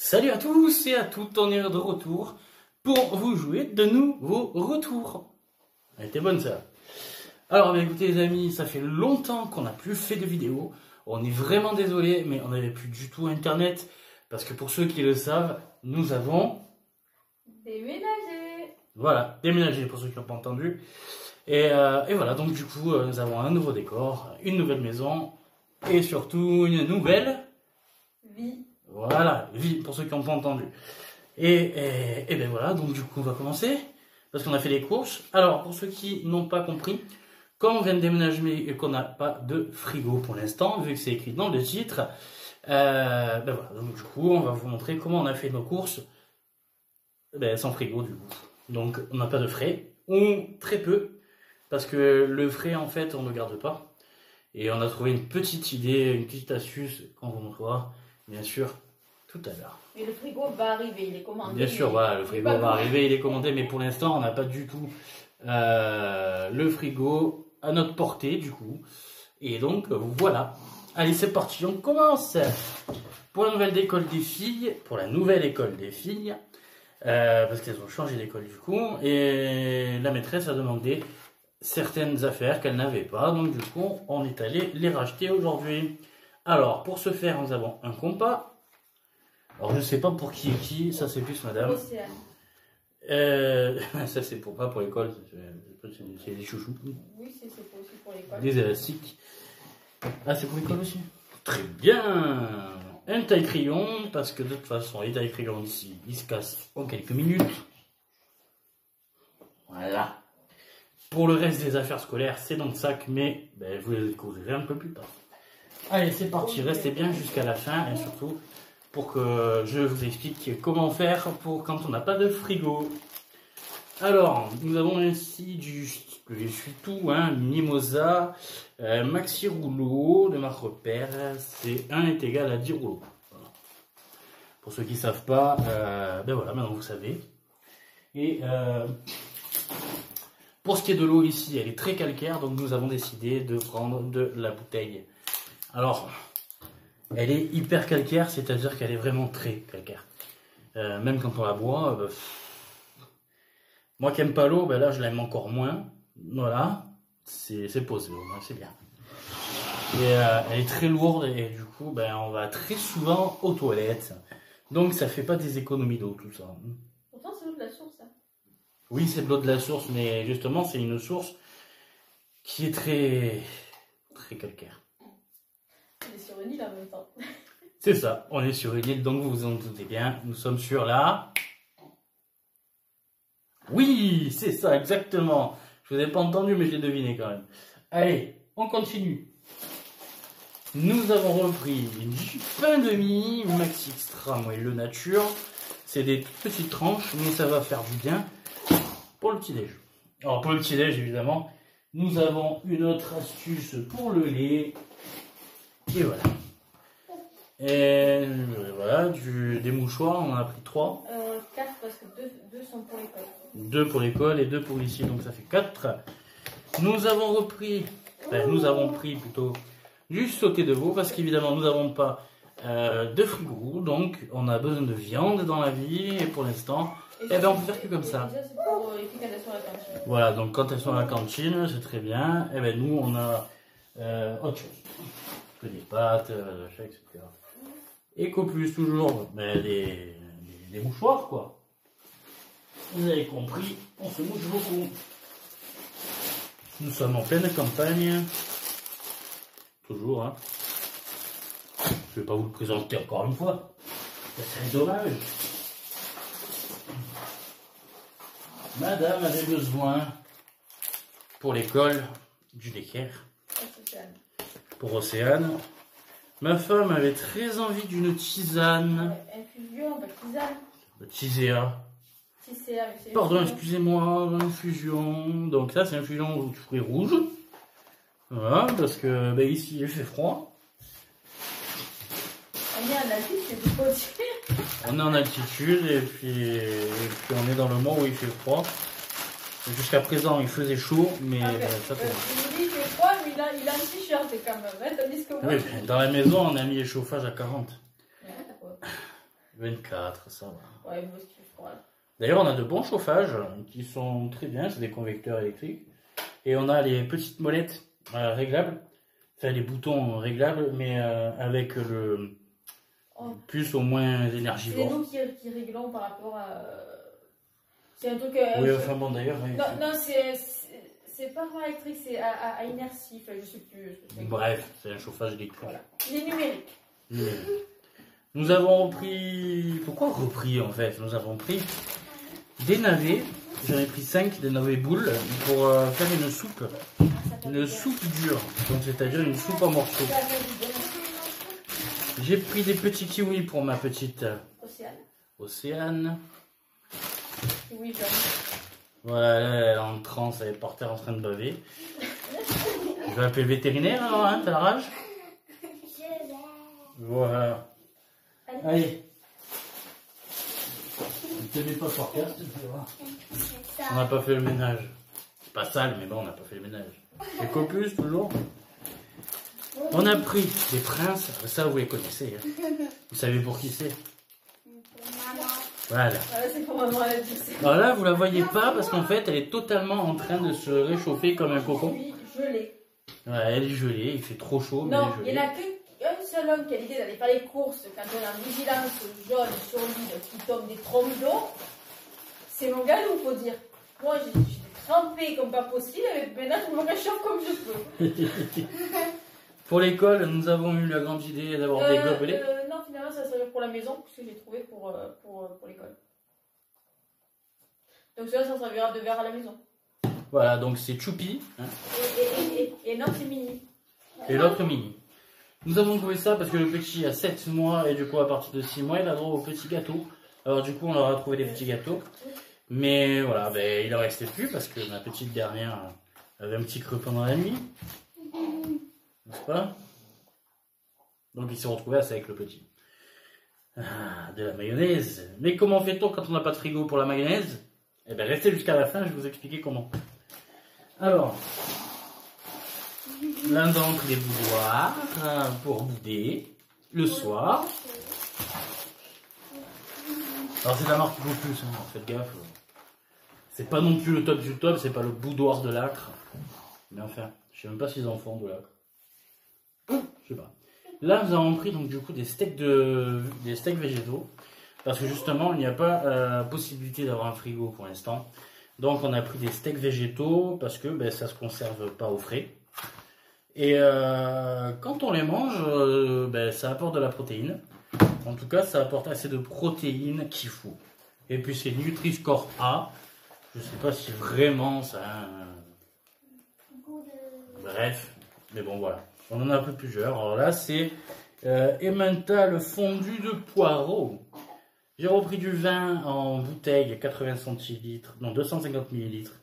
Salut à tous et à toutes, on est de retour pour vous jouer de nouveaux retours. Elle était bonne ça. Alors écoutez les amis, ça fait longtemps qu'on n'a plus fait de vidéos. On est vraiment désolé, mais on n'avait plus du tout internet. Parce que pour ceux qui le savent, nous avons... déménagé. Voilà, déménagé pour ceux qui n'ont pas entendu. Et voilà, donc du coup, nous avons un nouveau décor, une nouvelle maison et surtout une nouvelle... vie. Voilà, vie pour ceux qui n'ont pas entendu. Et ben voilà, donc du coup on va commencer, parce qu'on a fait les courses. Alors pour ceux qui n'ont pas compris, comme on vient de déménager et qu'on n'a pas de frigo pour l'instant, vu que c'est écrit dans le titre, ben voilà, donc du coup on va vous montrer comment on a fait nos courses sans frigo du coup. Donc on n'a pas de frais, ou très peu, parce que le frais en fait on ne le garde pas. Et on a trouvé une petite idée, une petite astuce qu'on vous montrera, bien sûr, tout à l'heure. Et le frigo va arriver, il est commandé. Bien sûr, voilà, le frigo va arriver, il est commandé, mais pour l'instant, on n'a pas du tout le frigo à notre portée, du coup. Et donc, voilà. Allez, c'est parti, on commence pour la nouvelle école des filles, parce qu'elles ont changé d'école, du coup, et la maîtresse a demandé certaines affaires qu'elle n'avait pas, donc du coup, on est allé les racheter aujourd'hui. Alors, pour ce faire, nous avons un compas. Alors, je ne sais pas pour qui est qui, ça c'est plus madame. Océane. Ça c'est pas pour l'école, c'est des chouchous. Oui, c'est aussi pour l'école. Des élastiques. Ah, c'est pour l'école aussi. Très bien. Un taille-crayon, parce que de toute façon, les taille-crayons ici, ils se cassent en quelques minutes. Voilà. Pour le reste des affaires scolaires, c'est dans le sac, mais vous les découvrirez un peu plus tard. Allez, c'est parti, restez bien jusqu'à la fin, et surtout pour que je vous explique comment faire pour quand on n'a pas de frigo. Alors, nous avons ici du tout, hein, Mimosa, maxi rouleau de marque Repère, c'est 1 est égal à 10 rouleaux. Voilà. Pour ceux qui ne savent pas, ben voilà, maintenant vous savez. Et pour ce qui est de l'eau ici, elle est très calcaire, donc nous avons décidé de prendre de la bouteille. Alors, elle est hyper calcaire, c'est-à-dire qu'elle est vraiment très calcaire. Même quand on la boit, moi qui n'aime pas l'eau, là je l'aime encore moins. Voilà, c'est posé, c'est bien. Et elle est très lourde et du coup, on va très souvent aux toilettes. Donc ça fait pas des économies d'eau tout ça. Pourtant c'est l'eau de la source. Hein. Oui, c'est de l'eau de la source, mais justement c'est une source qui est très calcaire. On est sur une île en même temps. C'est ça, on est sur une île, donc vous vous en doutez bien, nous sommes sur la... Oui, c'est ça, exactement. Je vous ai pas entendu, mais je l'ai deviné quand même. Allez, on continue. Nous avons repris du pain de mie, Maxi Extra moelleux nature. C'est des toutes petites tranches, mais ça va faire du bien pour le petit-déj. Alors pour le petit-déj, évidemment, nous avons une autre astuce pour le lait. Et voilà. Et voilà, des mouchoirs, on en a pris 3. 4 parce que 2 sont pour l'école. 2 pour l'école et 2 pour ici, donc ça fait 4. Nous avons repris, nous avons pris plutôt du sauté de veau, parce qu'évidemment nous n'avons pas de frigo, donc on a besoin de viande dans la vie, et pour l'instant, on peut faire que comme ça. C'est pour les filles quand elles sont à la cantine. Voilà, donc quand elles sont à la cantine, c'est très bien, et nous on a autre chose. Des pâtes, etc. Et qu'au plus toujours, des mouchoirs quoi. Vous avez compris, on se mouche beaucoup. Nous sommes en pleine campagne. Toujours, hein. Je vais pas vous le présenter encore une fois. C'est dommage. Madame avait besoin pour l'école du d'équerre. Pour Océane. Ma femme avait très envie d'une tisane. Infusion, tisane. Tiséa. Pardon, excusez-moi, infusion. Donc ça, c'est infusion de fruits rouges. Voilà, parce que ici, il fait froid. On est en altitude, on est en altitude et puis on est dans le mois où il fait froid. Jusqu'à présent, il faisait chaud, mais ça fait... Il fait froid, mais il a un t-shirt quand même. Hein, tandis que moi, oui, dans la maison, on a mis les chauffages à 40. Ouais, 24, ça va. Ouais, moi, ce qu'il fait froid. D'ailleurs, on a de bons chauffages qui sont très bien, c'est des convecteurs électriques. Et on a les petites molettes réglables, enfin les boutons réglables, mais avec le plus ou moins énergivore. C'est nous qui réglons par rapport à. C'est un truc. Oui, enfin bon, d'ailleurs. Non, c'est pas vraiment électrique, c'est à inertie, enfin, je sais plus. Bref, c'est un chauffage électrique. Voilà. Il est numérique. Nous avons repris. Pourquoi repris en fait? Nous avons pris des navets. J'en ai pris 5 des navets boules pour faire une soupe. Une soupe dure. Donc c'est-à-dire une soupe en morceaux. J'ai pris des petits kiwis pour ma petite Océane. Kiwi jaune. Voilà, elle est en transe, elle est par terre en train de baver. Je vais appeler le vétérinaire alors, hein, t'as la rage? Voilà. Allez. Ne te mets pas par terre, tu vois. On n'a pas fait le ménage. C'est pas sale, mais bon, on n'a pas fait le ménage. Les copus, toujours. On a pris des princes. Ça, vous les connaissez. Hein. Vous savez pour qui c'est? Voilà. C'est pour maman, elle a dit. Alors là, vous la voyez pas parce qu'en fait, elle est totalement en train de se réchauffer comme un cocon. Oui, gelée. Ouais, elle est gelée, il fait trop chaud. Mais Non, elle est il n'y en a qu'un seul homme qui a l'idée d'aller faire les courses quand on a une vigilance jaune sur l'île qui tombe des trompes d'eau. C'est mon galou, faut dire. Moi, j'ai trempé comme pas possible, et maintenant je me réchauffe comme je peux. Pour l'école, nous avons eu la grande idée d'avoir des gobelets. Non, finalement, ça va servir pour la maison, puisque j'ai trouvé pour l'école. Donc ça servira de verre à la maison. Voilà, donc c'est Choupi. Hein. Et non, c'est Mini. Et l'autre Mini. Nous avons trouvé ça parce que le petit a 7 mois et du coup à partir de 6 mois il a droit aux petits gâteaux. Alors du coup on leur a trouvé des petits gâteaux. Mais voilà, ben, il en restait plus parce que ma petite dernière avait un petit creux pendant la nuit. N'est-ce pas? Donc il s'est retrouvé avec le petit. Ah, de la mayonnaise. Mais comment fait-on quand on n'a pas de frigo pour la mayonnaise? Eh bien restez jusqu'à la fin, je vais vous expliquer comment. Alors, là nous avons pris des boudoirs pour bouder le soir. Alors c'est la marque Bocuse, hein, faites gaffe. C'est pas non plus le top du top, c'est pas le boudoir de l'Acre. Mais enfin, je sais même pas s'ils en font de l'Acre. Je sais pas. Là nous avons pris donc du coup des steaks végétaux. Parce que justement il n'y a pas possibilité d'avoir un frigo pour l'instant. Donc on a pris des steaks végétaux parce que ben, ça se conserve pas au frais. Et quand on les mange, ben, ça apporte de la protéine. En tout cas, ça apporte assez de protéines qu'il faut. Et puis c'est Nutri-Score A. Je sais pas si vraiment ça a un... Bref, mais bon voilà. On en a un peu plusieurs. Alors là, c'est Emmental fondu de poireaux. J'ai repris du vin en bouteille 80 centilitres, non 250 millilitres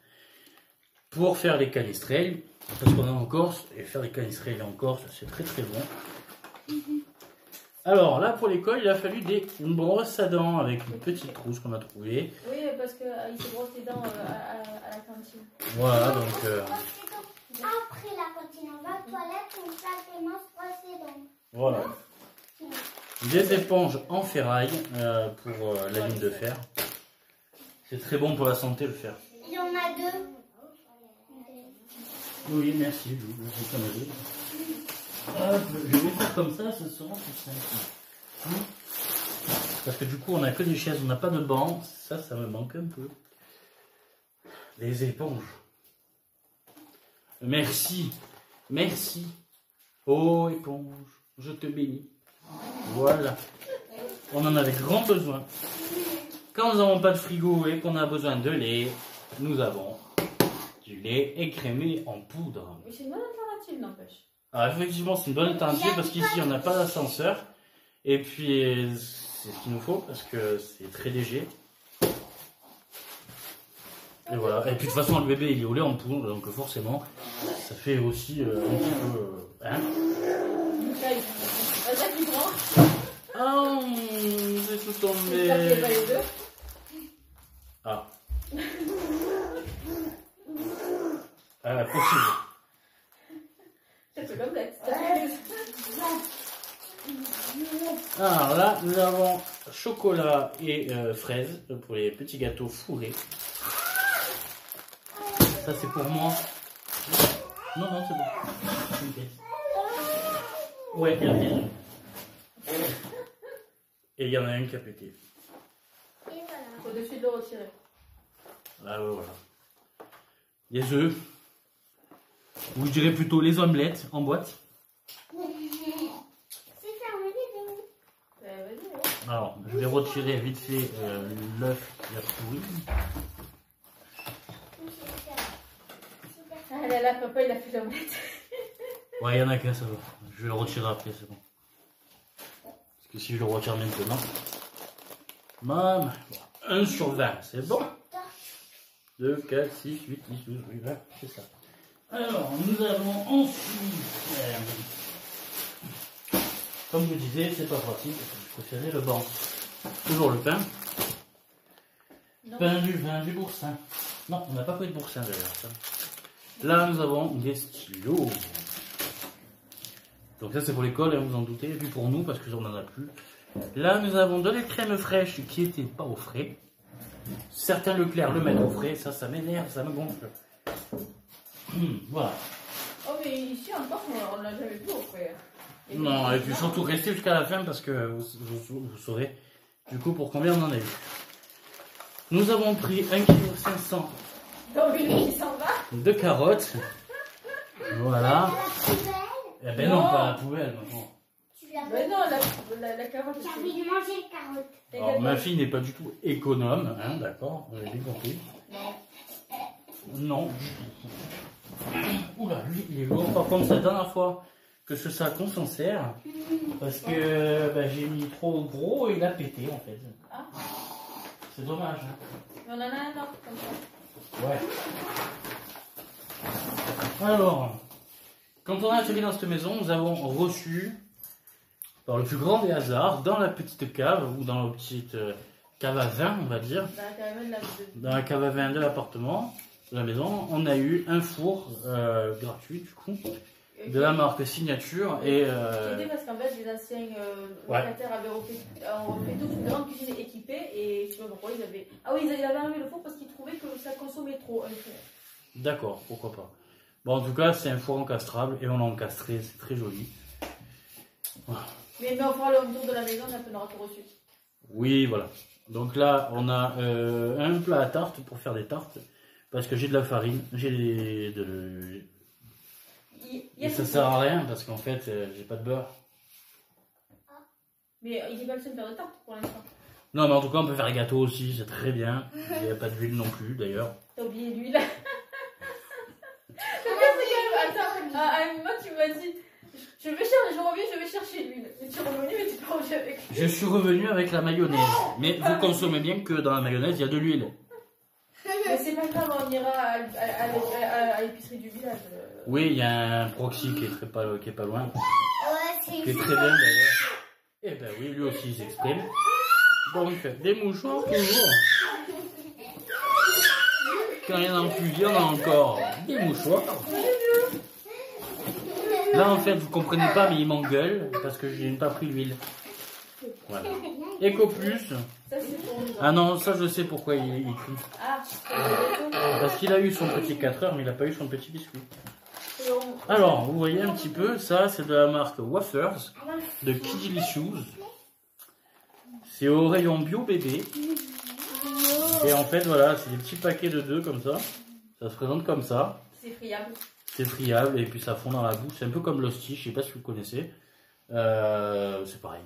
pour faire les canistrelles. Parce qu'on est en Corse, et faire des canistrelles en Corse, c'est très très bon. Alors là, pour l'école, il a fallu une brosse à dents avec une petite trousse qu'on a trouvée. Oui, parce qu'il se brosse les dents à la cantine. Voilà, donc... Après la cantine, on va aux toilettes, on place les mains, on brosse les dents. Voilà. Des éponges en ferraille pour la ligne de fer. C'est très bon pour la santé, le fer. Il y en a deux. Oui, merci. Hop, je vais faire comme ça, ce sera plus simple. Parce que du coup, on n'a que des chaises, on n'a pas de banc. Ça me manque un peu. Les éponges. Merci. Merci. Oh, éponge, je te bénis. Voilà. On en avait grand besoin. Quand nous n'avons pas de frigo et qu'on a besoin de lait, nous avons du lait écrémé en poudre. Mais c'est une bonne alternative, n'empêche. Alors effectivement, c'est une bonne alternative parce qu'ici, on n'a pas d'ascenseur. Et puis, c'est ce qu'il nous faut parce que c'est très léger. Et voilà. Et puis de toute façon, le bébé, il est au lait en poudre, donc forcément, ça fait aussi un petit peu... Hein? Oh, c'est tout tombé. Ah. Possible. C'est complexe. Alors là, nous avons chocolat et fraises pour les petits gâteaux fourrés. Ça c'est pour moi. Non, non, c'est bon. Okay. Ouais, il y en a bien. Et il y en a un qui a pété. Et voilà. Faut de suite le retirer. Ah ouais, voilà. Les œufs. Ou je dirais plutôt les omelettes en boîte. C'est fermé les deux. Vas-y, ouais. Alors, je vais retirer vite fait l'œuf qui a pourri. Ah là là, papa il a fait l'omelette. Ouais, il y en a qu'un, ça va. Je vais le retirer après, c'est bon. Parce que si je le retire maintenant... Maman, 1 sur 20, c'est bon. 2, 4, 6, 8, 10, 12, oui, 20, c'est ça. Alors, nous avons ensuite... comme je disais, c'est pas pratique, je préférais le banc. Toujours le pain. Non. Pain du vin, du boursin. Non, on n'a pas pris de boursin d'ailleurs. Ça. Là, nous avons des stylos. Donc ça, c'est pour l'école, hein, vous en doutez. Et puis pour nous, parce que j'en en a plus. Là, nous avons de la crème fraîche qui n'était pas au frais. Certains Leclerc le mettent au frais. Ça m'énerve, ça me gonfle. Voilà. Oh mais ici encore, on l'a jamais vu au frère. Non, et puis surtout, restez jusqu'à la fin parce que vous saurez du coup pour combien on en a eu. Nous avons pris 1,5 kg Donc lui, il s'en va. de carottes. Voilà. Eh ben non, Non. pas à la poubelle maintenant. Tu l'as Mais non, la carotte. J'ai envie de manger les carottes. Alors, ma fille n'est pas du tout économe, hein, d'accord, on l'a bien compris. Non. Non. Oula, lui, il est lourd. Par contre, c'est la dernière fois que ce sac on s'en sert. Parce que bah, j'ai mis trop gros et il a pété en fait. Ah. C'est dommage. Hein. Mais on en a un autre comme ça. Ouais. Alors, quand on a atterri dans cette maison, nous avons reçu, par le plus grand des hasards, dans la petite cave, ou dans la petite cave à vin, on va dire, dans la cave à vin de l'appartement, de la maison, on a eu un four gratuit, du coup, de la marque Signature. Et C'était parce qu'en fait, les anciens locataires avaient refait toute une grande cuisine équipée, et je sais pas pourquoi ils avaient... Ah oui, ils avaient enlevé le four parce qu'ils trouvaient que ça consommait trop, un four. D'accord, pourquoi pas. Bon, en tout cas, c'est un four encastrable, et on l'a encastré, c'est très joli. Voilà. Mais on fera le tour de la maison, on aura tout reçu. Oui, voilà. Donc là, on a un plat à tarte pour faire des tartes. Parce que j'ai de la farine, j'ai et ça sert à rien parce qu'en fait, j'ai pas de beurre. Mais il n'est pas le seul faire de tarte pour l'instant. Non, mais en tout cas, on peut faire des gâteaux aussi, c'est très bien. Il n'y a pas d'huile non plus, d'ailleurs. T'as oublié l'huile. Attends, à un moment, tu m'as dit... Je reviens, je vais chercher l'huile. Et tu es revenu, mais tu n'es pas revenu avec l'huile. Je suis revenu avec la mayonnaise. Mais vous consommez bien que dans la mayonnaise, il y a de l'huile. Mais c'est pas grave, on ira à l'épicerie du village. Oui, il y a un proxy qui est pas loin. Ouais, Qui est très bien d'ailleurs. Eh ben oui, lui aussi il s'exprime. Donc, des mouchoirs toujours. Quand il y en a plus, il y en a encore des mouchoirs. Là en fait, vous comprenez pas, mais il m'engueule parce que je n'ai pas pris l'huile. Voilà. Eco Plus. Ça, c'est pour nous. Ah non, ça je sais pourquoi il crie. Ah, Parce qu'il a eu son petit 4 heures, mais il n'a pas eu son petit biscuit. Alors, vous voyez un petit peu, ça c'est de la marque Wafers de Kidilicious. C'est au rayon bio bébé. Et en fait, voilà, c'est des petits paquets de 2 comme ça. Ça se présente comme ça. c'est friable. C'est friable et puis ça fond dans la bouche. C'est un peu comme l'hostie, je sais pas si vous connaissez. C'est pareil.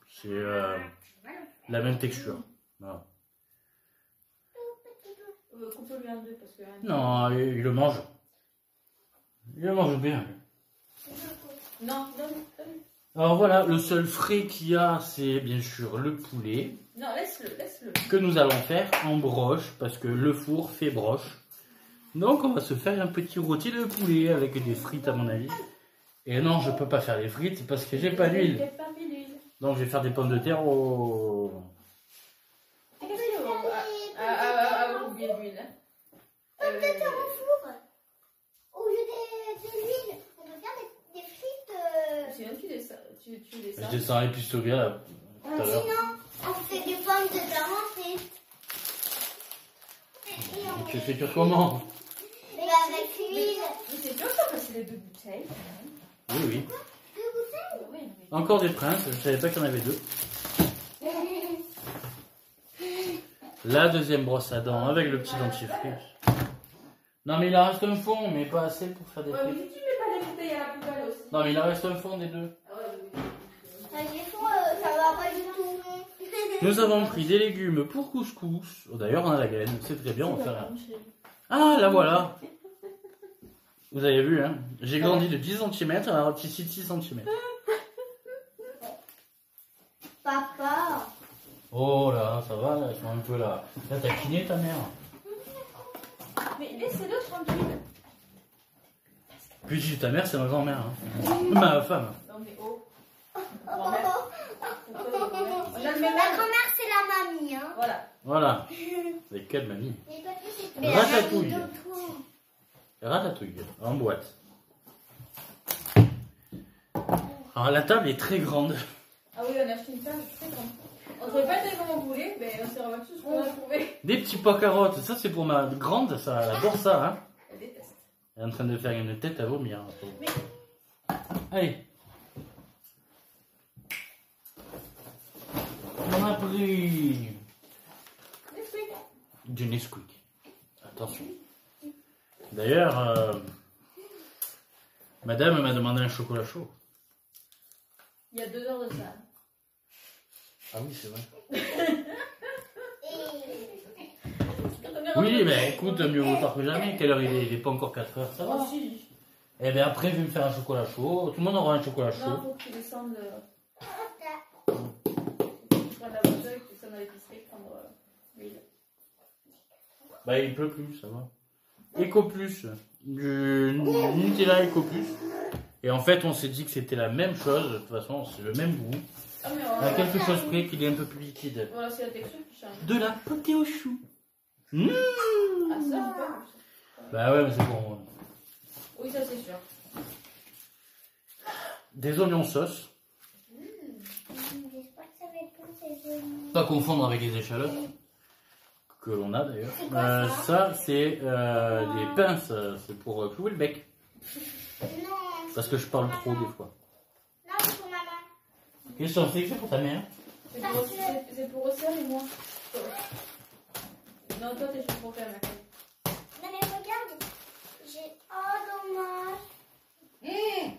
C'est la même texture. Voilà. Coupe-le en deux parce que... Non, il le mange. Il le mange bien. Non, donne. Alors voilà, le seul frais qu'il y a, c'est bien sûr le poulet. Non, laisse-le. Que nous allons faire en broche, parce que le four fait broche. Donc on va se faire un petit rôti de poulet avec des frites à mon avis. Et non, je peux pas faire les frites parce que j'ai pas d'huile. J'ai pas mis l'huile. Donc je vais faire des pommes de terre au... T'es capable à oublier l'huile. Peut-être un four. Au lieu de l'huile, on peut faire des frites. Sinon, tu descends. Je descends l'épicerie là tout à l'heure. Sinon, on Tu fais cuire comment? Mais avec l'huile. Mais c'est dur ça parce que c'est les 2 bouteilles. Oui, oui. 2 bouteilles. Oui, mais... Encore des princes, je savais pas qu'il y en avait 2. La deuxième brosse à dents avec le petit dentifrice. Non mais il en reste un fond, mais pas assez pour faire des Ouais, mais frites. si tu mets pas les bouteilles à la poubelle aussi. Non mais il en reste un fond des 2. Ah ouais, oui. Des fois, ça va pas du tout. Nous avons pris des légumes pour couscous. Oh, d'ailleurs on a la graine, c'est très bien, on va faire un... Ah la voilà. Vous avez vu hein, j'ai grandi de 10 cm à un petit 6 cm. Papa. Oh là, ça va, là, ils sont un peu là. Là t'as kiné ta mère. Mais laissez-le tranquille. Puis je dis ta mère c'est ma grand-mère. Hein. Ma femme. Non mais oh. Grand-mère. On a le même La âge. grand-mère, c'est la mamie. Hein. Voilà. Voilà. Avec quelle mamie? Mais papy, c'est Mais Ratatouille. la mamie de toi. Ratatouille, en boîte. Alors la table est très grande. Ah oui, on a acheté une table très grande. On ne trouvait pas tellement comme on voulait, mais on s'est rabattu sur ce qu'on a trouvé. Des petits pois carottes, ça c'est pour ma grande, ça, elle adore ça. Hein. Elle déteste. Elle est en train de faire une tête à vomir. Hein. Mais Allez. On a pris Nesquik. du Nesquik. Attention. D'ailleurs, madame m'a demandé un chocolat chaud. Il y a 2 heures de ça. Ah oui, c'est vrai. Et... Oui, mais écoute, mieux vaut tard que jamais. Quelle heure il est? Il n'est pas encore 4 heures, ça va. Ah si. Eh bien après, je vais me faire un chocolat chaud. Tout le monde aura un chocolat Non, chaud. faut que tu descendes. Tu prends la voiture et que tu descendes à l'épicerie prendre l'huile. Bah il pleut plus, ça va. Eco Plus, du Nutella Eco Plus. Et en fait, on s'est dit que c'était la même chose. De toute façon, c'est le même goût. Ah, mais À quelque chose près qu'il est un peu plus liquide. voilà, c'est la texture qui change. De la potée au chou. Mmh. Ah, ça, c'est pas Bah ouais, mais c'est bon. Oui, ça, c'est sûr. Des oignons sauce. J'espère que ça va être ces oignons. Pas confondre avec les échalotes. Que l'on a d'ailleurs. C'est quoi, Ça, c'est des pinces. C'est pour clouer le bec. Non. Parce que je parle trop des fois. Non, c'est pour maman. Qu'est-ce que c'est que c'est pour ta mère? C'est pour Océane et moi. Non, toi, t'es juste pour faire ma tête. Non, mais regarde. J'ai... Oh, dommage.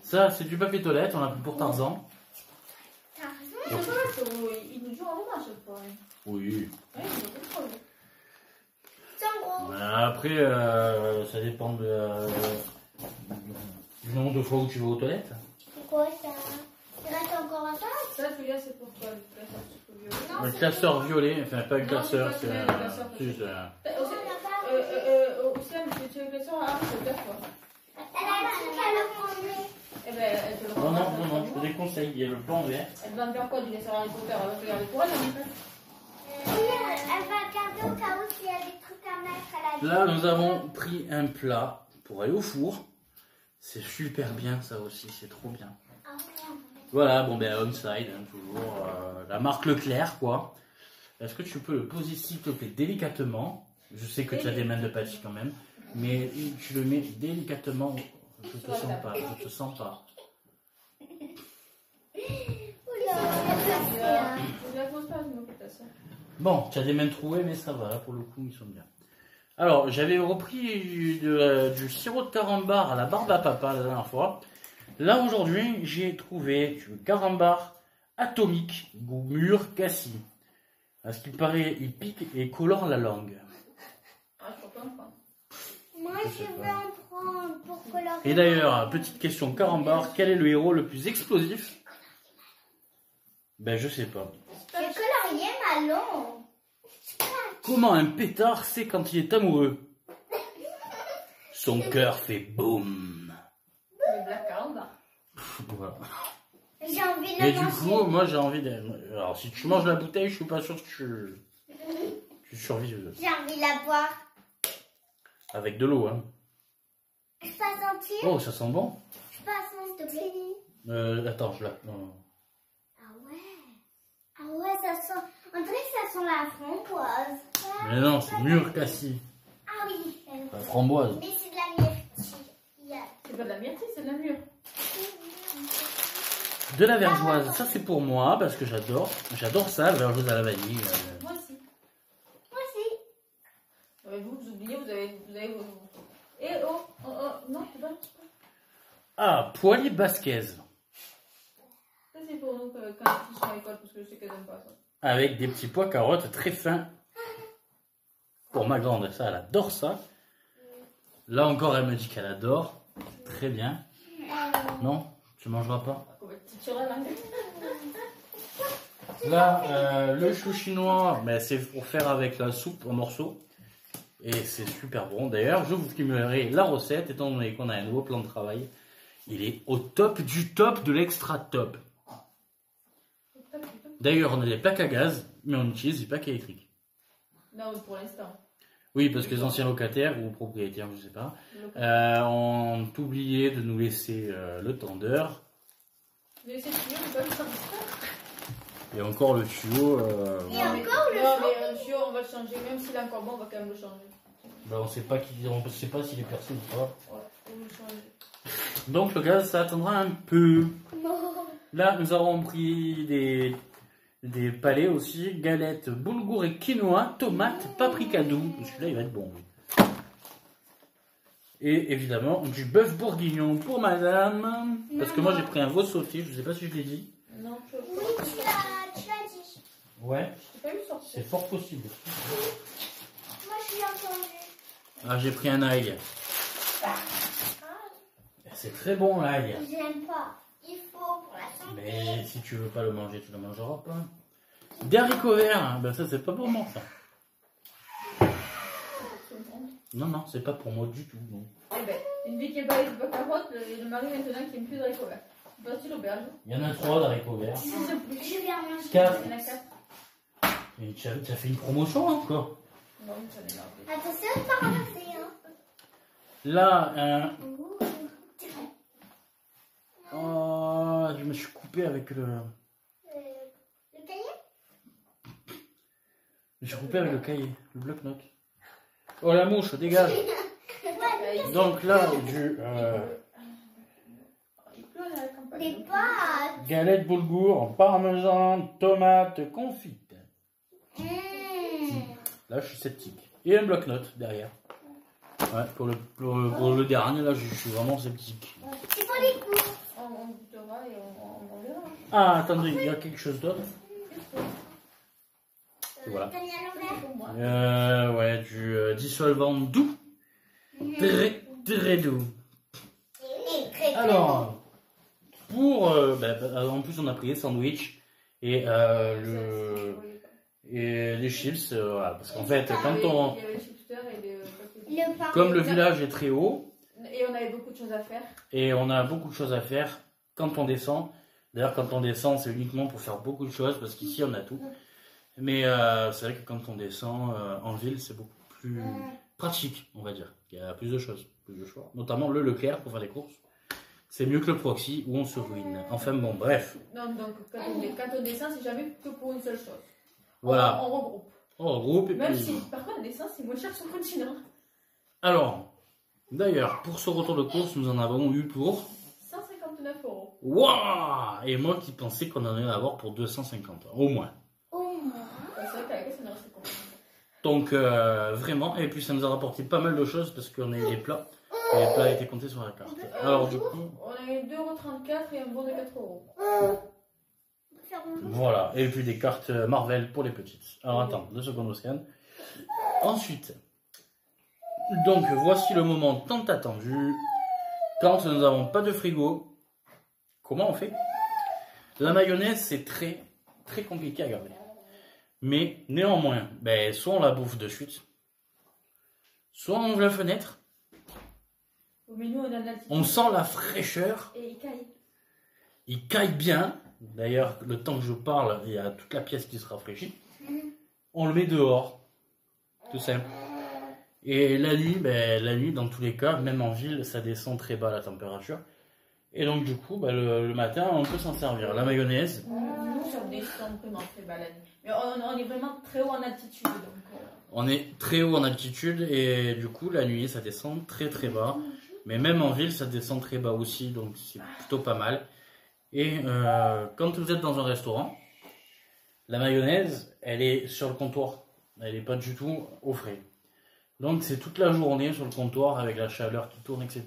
Ça, c'est du papier toilette. On l'a pris pour Tarzan. T'as raison. C'est vrai, il nous joue en hommage cette fois. Hein. Oui. Ouais, il nous contrôle. C'est en gros. Après, ça dépend du nombre de fois où tu vas aux toilettes. C'est quoi ça? Il reste encore un tas? Ça, celui-là, c'est pour toi, le classeur violet. Non, Le c'est classeur violet, enfin pas le Non, classeur, c'est c'est pas le classeur. si, c'est Océane, tu veux le classeur? Ah, c'est toi, toi. Elle a dit qu'elle le prendrait. Eh ben, elle te le Non, rend. non, je te déconseille, il y a le plan vert. Elle va me faire quoi du classeur Harry Potter? Elle va te regarder pour elle, en fait. Elle va regarder au cas où s'il y a des trucs à mettre. Elle a Là, dit. nous avons pris un plat pour aller au four. C'est super bien, ça aussi, c'est trop bien. Ah ouais. Voilà, bon ben Onside, hein, toujours la marque Leclerc, quoi. Est-ce que tu peux le poser s'il te plaît délicatement? Je sais que tu as des mains de pâtisserie quand même, mais tu le mets délicatement. Je te sens pas, je te sens pas. Je la pose pas, je m'occupe de ça. Bon, tu as des mains trouées, mais ça va, là pour le coup, ils sont bien. Alors, j'avais repris du sirop de carambar à la barbe à papa la dernière fois. Là, aujourd'hui, j'ai trouvé du carambar atomique, goût mûr cassis. À ce qu'il paraît, il pique et colore la langue. Ah, je peux pas en prendre. Moi, Je sais je pas. vais en prendre pour colorer. Et d'ailleurs, petite question carambar, quel est le héros le plus explosif? Ben, je sais pas. J'ai colorié ma langue. Comment un pétard sait quand il est amoureux? Son cœur fait boum. Le Black Caramba. Voilà. J'ai envie de Mais le du manger. coup, moi j'ai envie de... Alors, si tu manges la bouteille, je suis pas sûr que tu survives. J'ai envie de la boire. Avec de l'eau, hein. Je peux sentir? Oh, ça sent bon. Je peux sentir, s'il te plaît. Attends, je la... non. Ah ouais. Ah ouais, ça sent... On dirait que ça sent la framboise. Mais non, c'est mûr cassis. Ah oui. framboise. Mais c'est de la myrtille. C'est pas de la myrtille, c'est de la mûre. De la vergeoise, ça c'est pour moi parce que j'adore ça, la vergeoise à la vanille. Moi aussi. Moi aussi. Vous oubliez, vous avez vos... Et non, c'est pas. Ah, poêlée basquaise. Ça c'est pour nous quand ils sont à l'école parce que je sais qu'elles n'aiment pas ça. Avec des petits pois carottes très fins. Pour ma grande, ça, elle adore ça. Là encore, elle me dit qu'elle adore. Très bien. Non, tu mangeras pas. Comme un petit turin, là. Là, le chou chinois, ben, c'est pour faire avec la soupe en morceaux. Et c'est super bon. D'ailleurs, je vous filmerai la recette, étant donné qu'on a un nouveau plan de travail. Il est au top du top de l'extra top. D'ailleurs, on a des plaques à gaz, mais on utilise des plaques électriques. Non, pour l'instant. Oui, parce que les anciens locataires ou propriétaires, je sais pas, ont oublié de nous laisser le tendeur. Vous laissez le tuyau, mais pas le temps. Et encore le tuyau. Et encore le Non, son. mais le tuyau, on va le changer. Même s'il est encore bon, on va quand même le changer. Ben, on sait pas s'il est percé ou pas. Ouais, on va le changer. Donc le gaz, ça attendra un peu. Non. Là, nous avons pris des palais aussi, galettes, boulgour et quinoa, tomates, paprika doux. Celui-là, il va être bon. Et évidemment, du bœuf bourguignon pour madame. Parce que moi, j'ai pris un veau sauté, je sais pas si je l'ai dit. Non, je Oui, tu l'as dit. Ouais, n'ai pas eu sortir. c'est fort possible. Moi, je l'ai entendu. Ah, j'ai pris un ail. C'est très bon l'ail. J'aime pas. Il faut pour la santé. Mais si tu veux pas le manger, tu le mangeras pas. Des haricots verts, ben ça c'est pas pour moi ça. Non, non, c'est pas pour moi du tout. Non. Eh ben, une vie qui est pas de carottes, le mari maintenant qui aime plus de haricots verts. Vas-tu l'auberge? Il y en a 3 d'haricots verts. Je vais en manger. 4. Il y en a 4. Et tu as fait une promotion encore. Non, ça m'est marre. Attention, pas ramasser, hein. Là, Ouh. oh, je me suis coupé avec le. Le cahier. Je me suis coupé avec le cahier, le bloc-notes. Oh la mouche, dégage. Donc là, du Il pleut à la campagne. Des pâtes. galette boulgour, parmesan, tomate confite. Là, je suis sceptique. Et un bloc-notes derrière. Ouais, pour le dernier, là, je suis vraiment sceptique. C'est pour les coups. On goûtera et on verra. Ah, attendez, il y a quelque chose d'autre. Voilà. T'as mis à l'envers. Pour moi. Ouais, du dissolvant doux. Très, très doux. Et très, très Alors, pour... en plus, on a pris les sandwichs et, et les chips. Voilà, parce qu'en fait, quand on... Il y avait le chipster et le Le pain. Comme le village est très haut, et on avait beaucoup de choses à faire. et on a beaucoup de choses à faire quand on descend. D'ailleurs, quand on descend, c'est uniquement pour faire beaucoup de choses, parce qu'ici, on a tout. Mais c'est vrai que quand on descend en ville, c'est beaucoup plus pratique, on va dire. Il y a plus de choses, plus de choix. Notamment le Leclerc pour faire les courses. C'est mieux que le Proxy où on se ruine. Enfin bon, bref. Non, donc quand on descend, c'est jamais que pour une seule chose. Voilà. On regroupe. On regroupe et Même puis... si, par contre, l'essence, c'est moins cher sur le continent. Alors, d'ailleurs, pour ce retour de course, nous en avons eu pour... 159 €. Waouh! Et moi qui pensais qu'on en allait avoir pour 250, au moins. Au moins. C'est vrai qu'à la caisse, on a resté combien? Donc, vraiment, et puis ça nous a rapporté pas mal de choses parce qu'on a eu des plats. Et les plats étaient comptés sur la carte. Alors, du coup... On a eu 2,34 € et un bon de 4 €. Voilà, et puis des cartes Marvel pour les petites. Alors attends, 2 secondes au scan. Ensuite, donc voici le moment tant attendu. Quand nous n'avons pas de frigo, comment on fait? La mayonnaise, c'est très très compliqué à garder. Mais néanmoins, ben, soit on la bouffe de suite, soit on ouvre la fenêtre, Mais nous, on a de l'altitude. on sent la fraîcheur, Et il caille. il caille bien. D'ailleurs, le temps que je parle, il y a toute la pièce qui se rafraîchit. On le met dehors, tout simple. Et la nuit, dans tous les cas, même en ville, ça descend très bas la température. Et donc du coup, le matin, on peut s'en servir. La mayonnaise, Nous, ça descend vraiment très bas la nuit. Mais on est vraiment très haut en altitude. Donc, on est très haut en altitude et du coup la nuit ça descend très très bas. Mais même en ville ça descend très bas aussi, donc c'est plutôt pas mal. Et quand vous êtes dans un restaurant, la mayonnaise elle est sur le comptoir, elle n'est pas du tout au frais. Donc c'est toute la journée sur le comptoir avec la chaleur qui tourne, etc.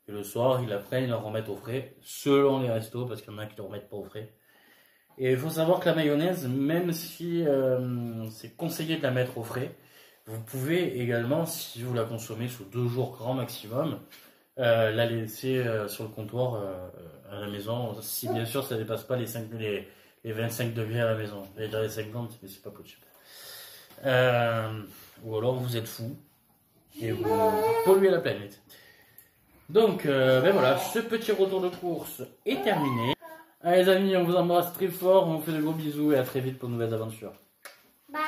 Et le soir ils la prennent, ils la remettent au frais selon les restos parce qu'il y en a qui ne le remettent pas au frais. Et il faut savoir que la mayonnaise, même si c'est conseillé de la mettre au frais, vous pouvez également, si vous la consommez sous 2 jours grand maximum, la laisser sur le comptoir à la maison, si bien sûr ça ne dépasse pas les 25 degrés à la maison. J'allais dire les 50, mais c'est pas possible. Ou alors vous êtes fou et vous polluez la planète. Donc, ben voilà, ce petit retour de course est terminé. Allez les amis, on vous embrasse très fort, on vous fait de gros bisous et à très vite pour de nouvelles aventures. Bye.